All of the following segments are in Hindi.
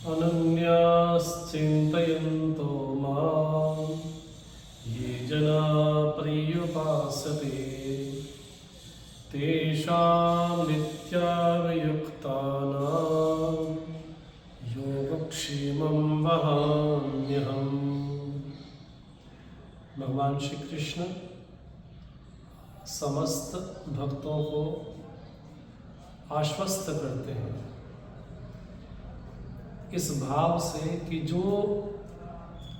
अनन्याश्चिन्तयन्तो मां ये जना पर्युपासते तेषां नित्याभियुक्तानां योगक्षेमं वहाम्यहम्। भगवान श्री कृष्ण समस्त भक्तों को आश्वस्त करते हैं इस भाव से कि जो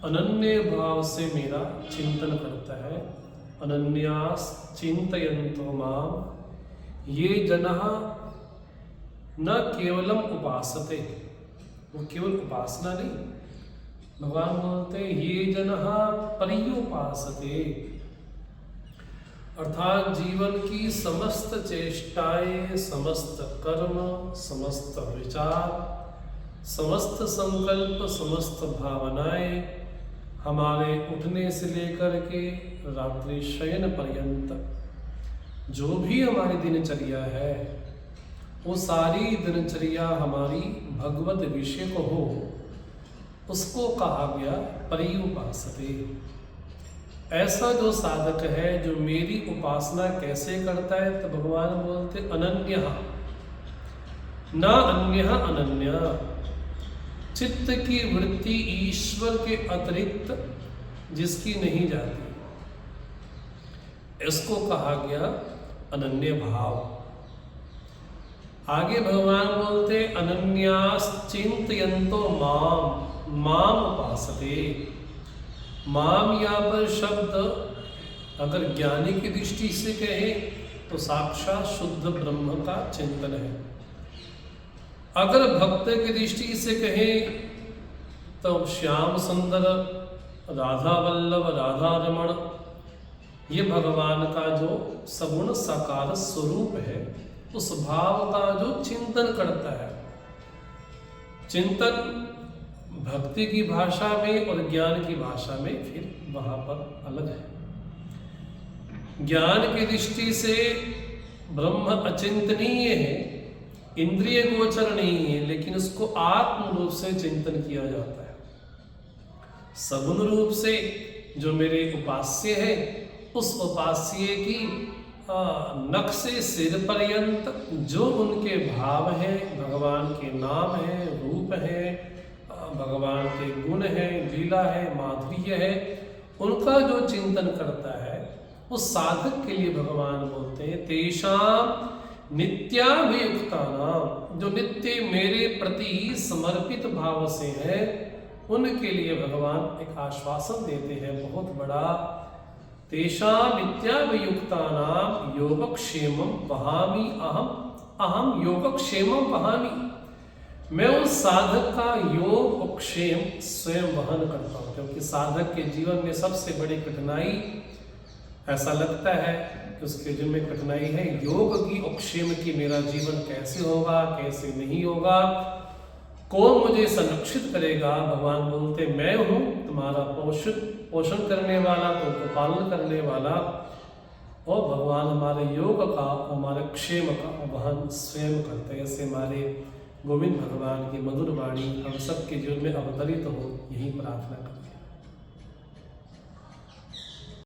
अनन्य भाव से मेरा चिंतन करता है, अनन्यास चिंतयन्तो माम ये जनः न केवलम उपासते, वो केवल उपासना नहीं, भगवान बोलते ये जनः पर्युपासते, अर्थात जीवन की समस्त चेष्टाएं, समस्त कर्म, समस्त विचार, समस्त संकल्प, समस्त भावनाएं हमारे उठने से लेकर के रात्रि शयन पर्यंत जो भी हमारी दिनचर्या है, वो सारी दिनचर्या हमारी भगवत विषय को हो, उसको कहा गया पर्युपासते। ऐसा जो साधक है जो मेरी उपासना कैसे करता है, तो भगवान बोलते अनन्यः न अन्यः अनन्या, चित्त की वृत्ति ईश्वर के अतिरिक्त जिसकी नहीं जाती, इसको कहा गया अनन्य भाव। आगे भगवान बोलते अनन्याश्चिन्तयन्तो माम, माम उपासते। माम यहाँ पर शब्द अगर ज्ञानी की दृष्टि से कहे तो साक्षात शुद्ध ब्रह्म का चिंतन है, अगर भक्त की दृष्टि से कहे तो श्याम सुंदर, राधा वल्लभ, राधा रमण, ये भगवान का जो सगुण साकार स्वरूप है, उस भाव का जो चिंतन करता है। चिंतन भक्ति की भाषा में और ज्ञान की भाषा में फिर वहां पर अलग है। ज्ञान की दृष्टि से ब्रह्म अचिंतनीय है, इंद्रिय गोचर नहीं है, लेकिन उसको आत्म रूप से चिंतन किया जाता है। सगुण रूप से जो मेरे उपास्य है, उस उपास्य की नख से सिर पर्यंत जो उनके भाव है, भगवान के नाम है, रूप है, भगवान के गुण है, लीला है, माधुर्य है, उनका जो चिंतन करता है, उस साधक के लिए भगवान बोलते हैं तेषां नित्याभियुक्तानां, जो नित्य मेरे प्रति समर्पित भाव से है, उनके लिए भगवान एक आश्वासन देते हैं बहुत बड़ा। तेषां नित्याभियुक्तानां योगक्षेमं वहामि अहम, अहम योगक्षेमं वहामि, मैं उस साधक का योग और क्षेम स्वयं वहन करता हूँ। क्योंकि साधक के जीवन में सबसे बड़ी कठिनाई, ऐसा लगता है कि उसके जीवन में कठिनाई है योग की और क्षेम की, मेरा जीवन कैसे होगा, कैसे नहीं होगा, कौन मुझे संरक्षित करेगा। भगवान बोलते मैं हूँ तुम्हारा पोषण करने वाला, तुमको पालन करने वाला, और भगवान हमारे योग का, हमारे क्षेम का वहन स्वयं करते हैं। ऐसे हमारे गोविंद भगवान की मधुर वाणी हम सबके जीवन में अवतरित हो, यही प्रार्थना करते हैं।